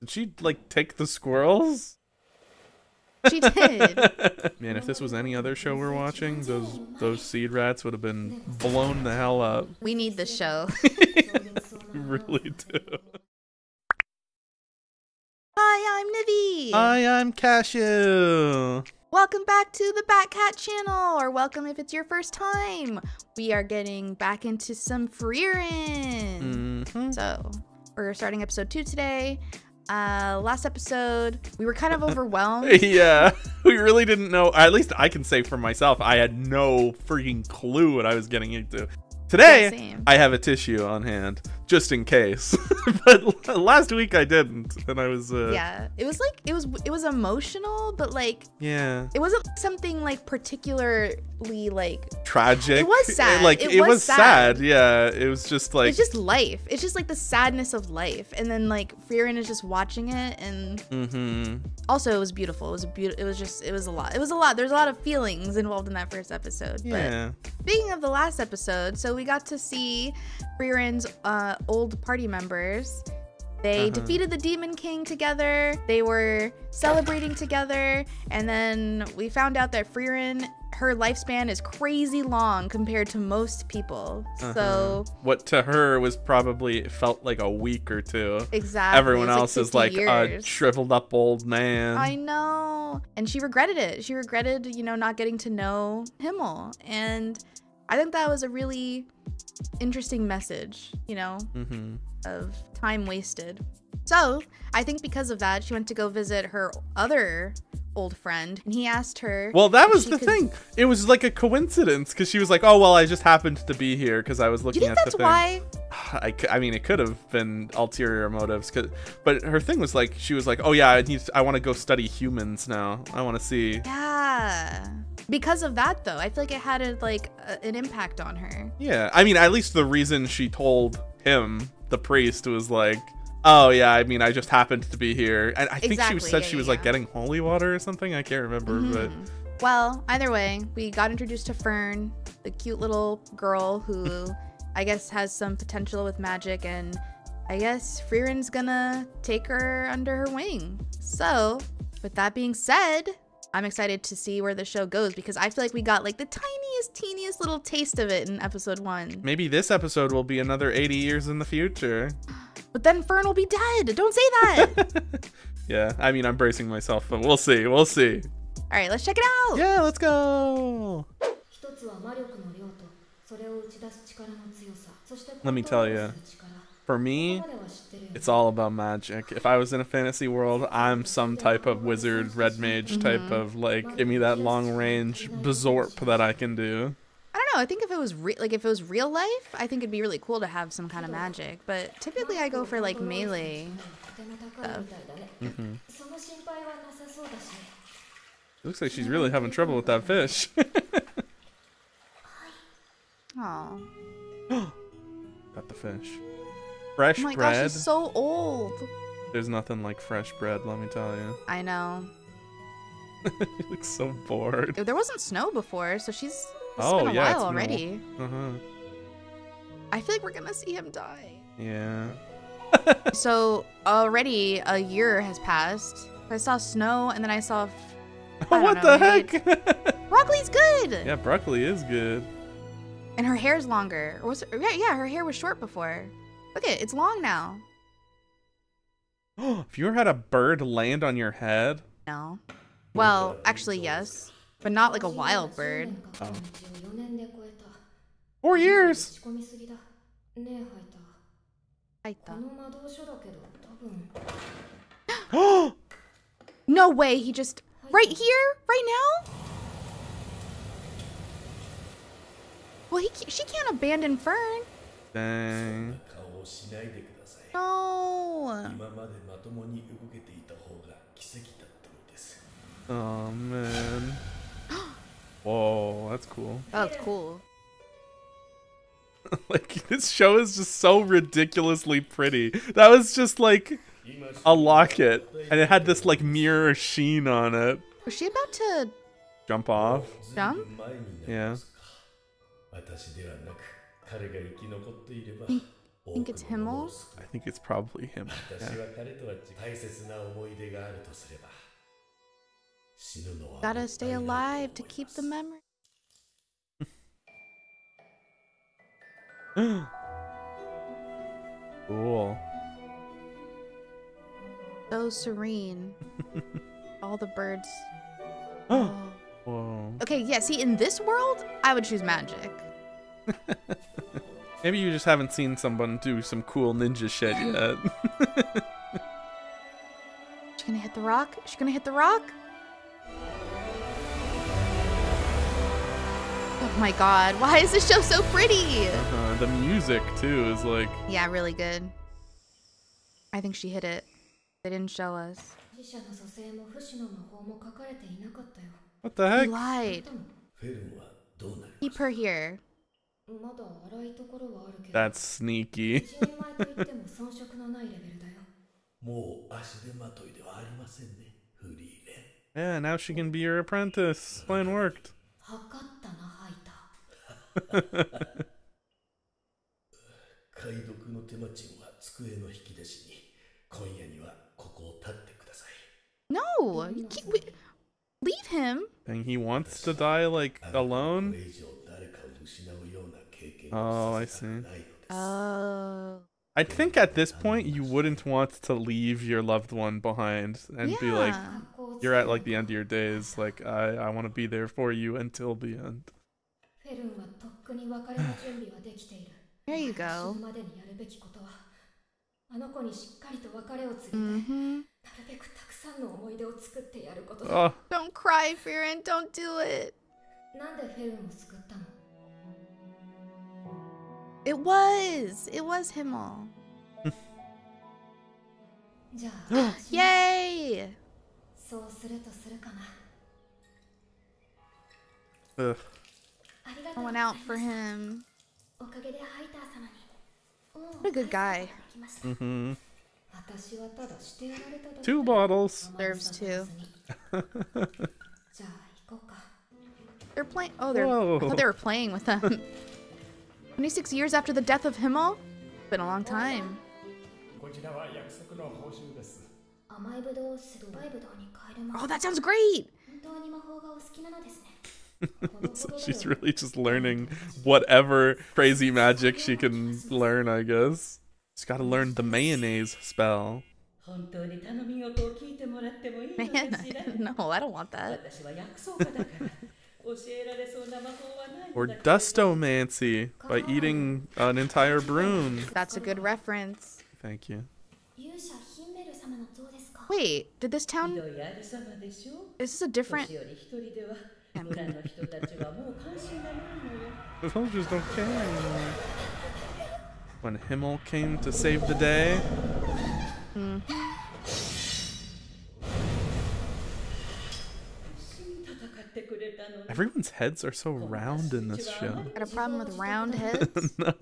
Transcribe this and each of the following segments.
Did she, like, take the squirrels? She did. Man, if this was any other show we're watching, those seed rats would have been blown the hell up. We need this show. We really do. Hi, I'm Nivi. Hi, I'm Cashew. Welcome back to the Batcat channel, or welcome if it's your first time. We are getting back into some Frieren. So, we're starting episode 2 today. Last episode, we were kind of overwhelmed. Yeah, we really didn't know. At least I can say for myself, I had no freaking clue what I was getting into. Today, yeah, I have a tissue on hand, just in case. But last week I didn't, and I was yeah, it was like, it was emotional, but like, yeah, it wasn't something like particularly like tragic. It was sad. Like it was sad. Yeah, it was just like, it's just life. It's just like the sadness of life, and then like Frieren is just watching it, and also it was beautiful. It was it was a lot. It was a lot. There's a lot of feelings involved in that first episode. Yeah. But speaking of the last episode, so we got to see Frieren's old party members. They defeated the Demon King together. They were celebrating together, and then we found out that Frieren, her lifespan is crazy long compared to most people. So what to her was probably felt like a week or two. Exactly. Everyone else is like a shriveled up old man. I know. And she regretted it. She regretted, you know, not getting to know Himmel. And I think that was a really interesting message, you know, of time wasted. So I think because of that, she went to go visit her other old friend, and he asked her. Well, that was the thing. It was like a coincidence, because she was like, "Oh well, I just happened to be here because I was looking at the thing." Do you think that's why? I mean, it could have been ulterior motives, but her thing was like, she was like, "Oh yeah, I want to go study humans now. I want to see." Yeah. Because of that, though, I feel like it had an impact on her. Yeah, I mean, at least the reason she told him, the priest, was like, "Oh yeah, I mean, I just happened to be here." And I think she said she was like getting holy water or something. I can't remember, but well, either way, we got introduced to Fern, the cute little girl who I guess has some potential with magic, and I guess Frieren's gonna take her under her wing. So, with that being said, I'm excited to see where the show goes, because I feel like we got like the teeniest little taste of it in episode 1. Maybe this episode will be another 80 years in the future. But then Fern will be dead. Don't say that. Yeah, I mean, I'm bracing myself, but we'll see. We'll see. All right, let's check it out. Yeah, let's go. Let me tell you, for me, it's all about magic. If I was in a fantasy world, I'm some type of wizard, red mage type of, like, give me that long range bezorp that I can do. I don't know. I think if it was real life, I think it'd be really cool to have some kind of magic. But typically, I go for like melee stuff. It looks like she's really having trouble with that fish. Aw. Got the fish. Fresh bread. Oh my gosh, she's so old. There's nothing like fresh bread, let me tell you. I know. He looks so bored. There wasn't snow before, so she's. It's Oh, been a while already. I feel like we're gonna see him die. Yeah. So already a year has passed. I saw snow, and then I saw. What the heck? Broccoli's good. Yeah, broccoli is good. And her hair's longer. Or was it, yeah, her hair was short before. Look at it, it's long now. Have you ever had a bird land on your head? No. Well, actually, yes. But not like a wild bird. Oh. 4 years! No way, he just... Right here? Right now? Well, she can't abandon Fern. Dang. No. Oh, man. Whoa, that's cool. Oh, that's cool. Like, this show is just so ridiculously pretty. That was just like a locket, and it had this like mirror sheen on it. Was she about to jump off? Jump? Yeah. I think it's Himmel. I think it's probably him. Yeah. Gotta stay alive to keep the memory. Cool. So serene. All the birds. Oh. Whoa. Okay, yeah, see, in this world, I would choose magic. Maybe you just haven't seen someone do some cool ninja shit yet. She gonna hit the rock? She gonna hit the rock? Oh my god, why is this show so pretty? The music, too, is like... Yeah, really good. I think she hit it. They didn't show us. What the heck? You lied. Keep her here. That's sneaky. Yeah, now she can be your apprentice. Plan worked. No, you can't, leave him. And he wants to die, like, alone? Oh, I see. Oh. I think at this point you wouldn't want to leave your loved one behind and be like, you're at like the end of your days, like I want to be there for you until the end. There you go. Oh. Don't cry, Frieren, don't do it. It was Himmel. Yay! Ugh. I went out for him. What a good guy. Mm-hmm. 2 bottles. Serves 2. They're playing. Oh, Whoa. I thought they were playing with them. 26 years after the death of Himmel? Been a long time. Oh, that sounds great! So she's really just learning whatever crazy magic she can learn, I guess. She's got to learn the mayonnaise spell. Man, no, I don't want that. Or dustomancy by eating an entire broom. That's a good reference. Thank you. Wait, did this town... Is this a different... The villagers don't care anymore. When Himmel came to save the day. Everyone's heads are so round in this show. Got a problem with round heads? No.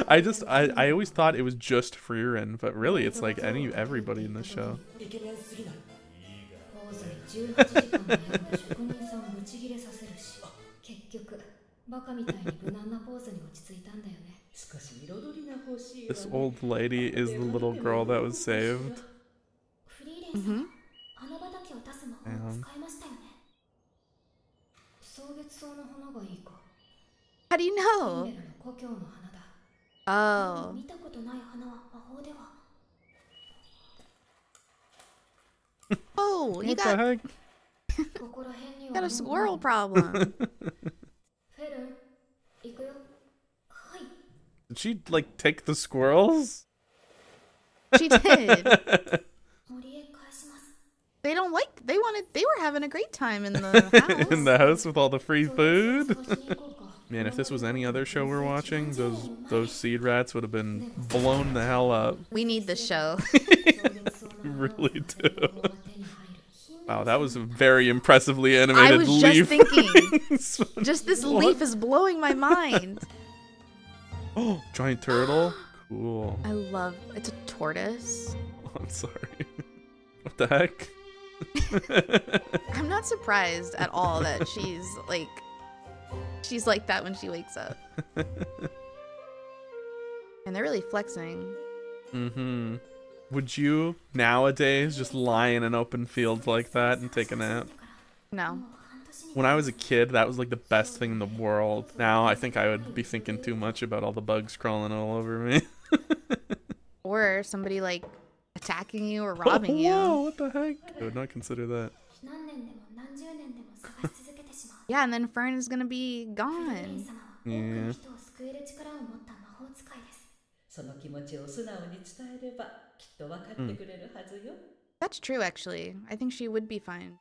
I always thought it was just Frieren, but really it's like everybody in this show. This old lady is the little girl that was saved. Mm-hmm. How do you know? Oh. Oh, you got the heck? got a squirrel problem. Did she like take the squirrels? She did. They don't like. They were having a great time in the house. In the house with all the free food. Man, if this was any other show we're watching, those seed rats would have been blown the hell up. We need this show. Really do. Wow, that was a very impressively animated leaf. I was just thinking. Just this leaf is blowing my mind. Oh, giant turtle. Cool. I love. It's a tortoise. Oh, I'm sorry. What the heck? I'm not surprised at all that she's like that when she wakes up. And they're really flexing. Mm-hmm. Would you nowadays just lie in an open field like that and take a nap? No. When I was a kid, that was like the best thing in the world. Now I think I would be thinking too much about all the bugs crawling all over me. Or somebody like attacking you or robbing you. Whoa, what the heck? I would not consider that. Yeah, and then Fern is gonna be gone. Yeah. That's true, actually. I think she would be fine.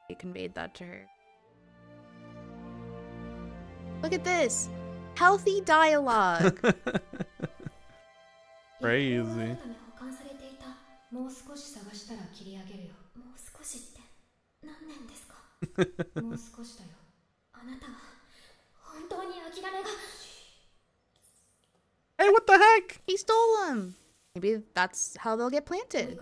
He conveyed that to her. Look at this. Healthy dialogue. Crazy. Hey, what the heck? He stole them. Maybe that's how they'll get planted.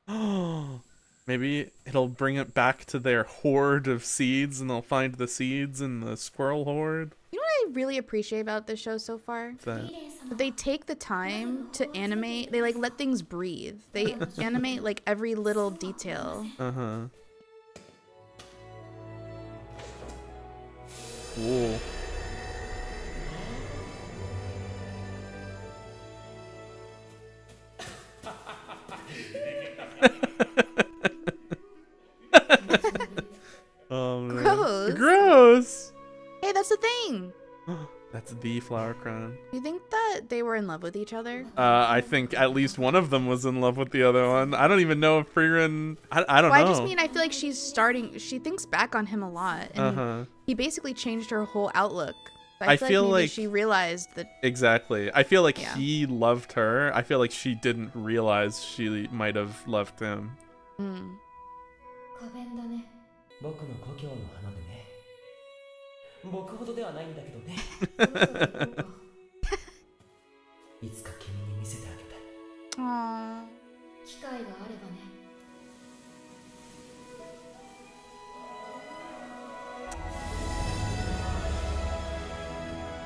Oh, maybe it'll bring it back to their hoard of seeds and they'll find the seeds in the squirrel horde. You know what I really appreciate about this show so far? What's that? They take the time to animate. They like let things breathe. They animate like every little detail. Uh-huh. Cool. Oh, man. Gross. Gross. Hey, that's the thing. That's the flower crown. You think that they were in love with each other? I think at least one of them was in love with the other one. I don't even know if Frieren... I don't know. I just mean I feel like she thinks back on him a lot. And he basically changed her whole outlook. So I feel like she realized that... Exactly. I feel like he loved her. I feel like she didn't realize she might have loved him. Mm.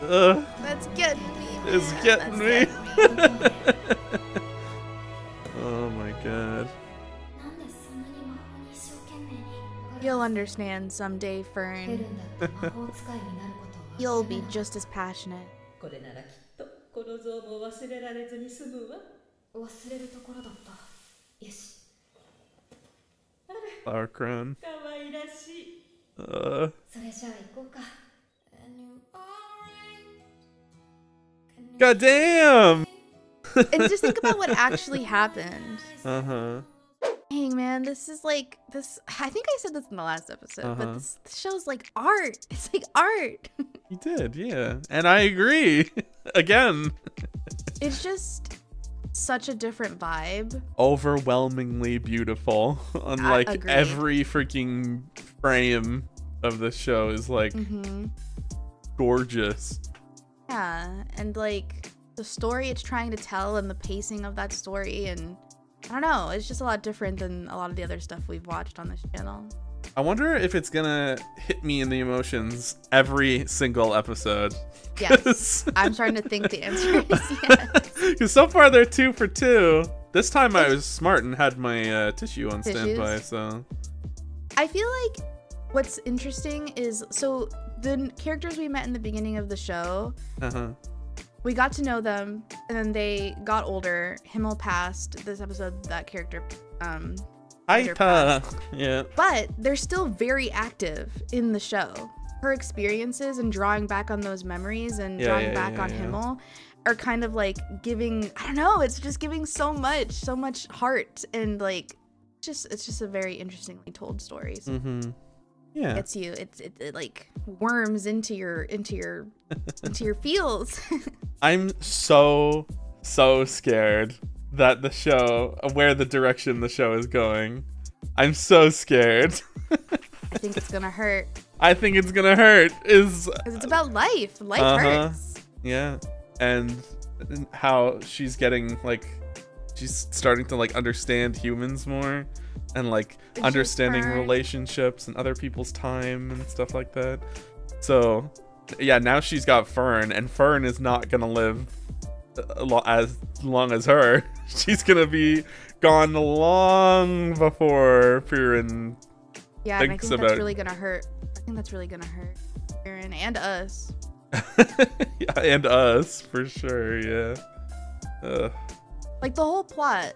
Aww. That's getting me. It's getting me. Oh my god. You'll understand someday, Fern. You'll be just as passionate. Flower crown. God damn! And just think about what actually happened. Uh-huh. Dang, man, this is like this. I think I said this in the last episode, but this show's like art. It's like art. You did, yeah. And I agree. Again. It's just such a different vibe. Overwhelmingly beautiful. Unlike every freaking frame of the show is like gorgeous. Yeah, and like the story it's trying to tell and the pacing of that story, and I don't know, it's just a lot different than a lot of the other stuff we've watched on this channel. I wonder if it's gonna hit me in the emotions every single episode. Yes, I'm starting to think the answer is yes. Because so far they're 2 for 2. This time I was smart and had my tissue on standby, so. I feel like what's interesting is, so the characters we met in the beginning of the show, we got to know them, and then they got older. Himmel passed. This episode, that character passed. Yeah. But they're still very active in the show. Her experiences and drawing back on those memories and drawing back on Himmel are kind of like giving, I don't know, it's just giving so much heart, and like it's just a very interestingly told story. So yeah, gets you. It like worms into your feels. I'm so scared that the show, where the direction the show is going. I'm so scared. I think it's gonna hurt. I think it's gonna hurt. Because it's about life. Life hurts. Yeah, and how she's getting like, she's starting to like understand humans more, and like understanding relationships and other people's time and stuff like that. So yeah, now she's got Fern, and Fern is not gonna live as long as her. She's gonna be gone long before Frieren Yeah, and I think that's really gonna hurt. I think that's really gonna hurt Frieren and us. Yeah, and us for sure. Yeah. Like the whole plot.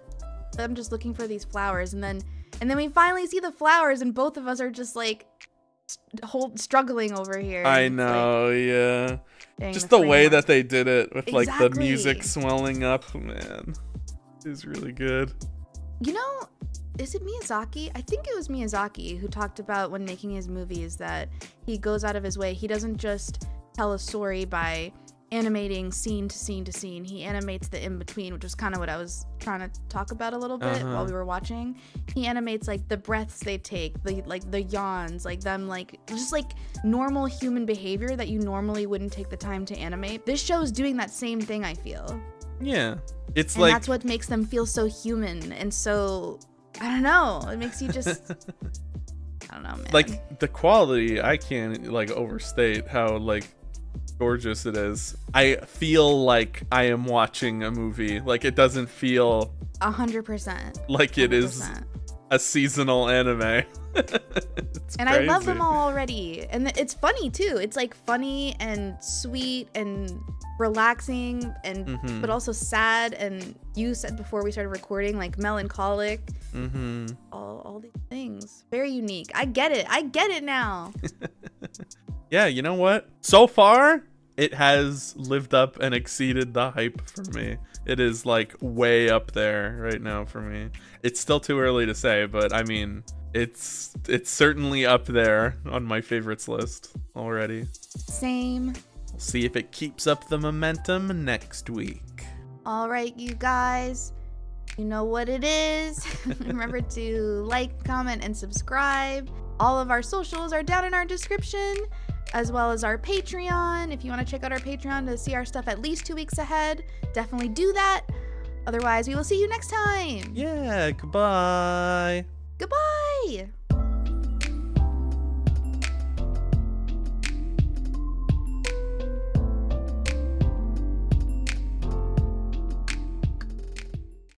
I'm just looking for these flowers, and then we finally see the flowers, and both of us are just like struggling over here. I know, like, yeah. Just the way that they did it with like the music swelling up, man, is really good. You know, is it Miyazaki? I think it was Miyazaki who talked about when making his movies that he goes out of his way. He doesn't just tell a story by animating scene to scene to scene. He animates the in-between, which is kind of what I was trying to talk about a little bit while we were watching. He animates like the breaths they take, the yawns, like them, like just like normal human behavior that you normally wouldn't take the time to animate. This show is doing that same thing, I feel. Yeah, it's and like that's what makes them feel so human and so, I don't know, it makes you just I don't know, man. Like the quality, I can't like overstate how like gorgeous it is. I feel like I am watching a movie. Like it doesn't feel 100% like it 100%. Is a seasonal anime. And crazy. I love them all already. And it's funny too. It's like funny and sweet and relaxing and but also sad, and you said before we started recording like melancholic. All these things. Very unique. I get it now. Yeah, you know what? So far, it has lived up and exceeded the hype for me. It is like way up there right now for me. It's still too early to say, but I mean, it's certainly up there on my favorites list already. Same. We'll see if it keeps up the momentum next week. All right, you guys. You know what it is. Remember to like, comment, and subscribe. All of our socials are down in our description, as well as our Patreon. If you want to check out our Patreon to see our stuff at least 2 weeks ahead, definitely do that. Otherwise, we will see you next time. Yeah, goodbye. Goodbye.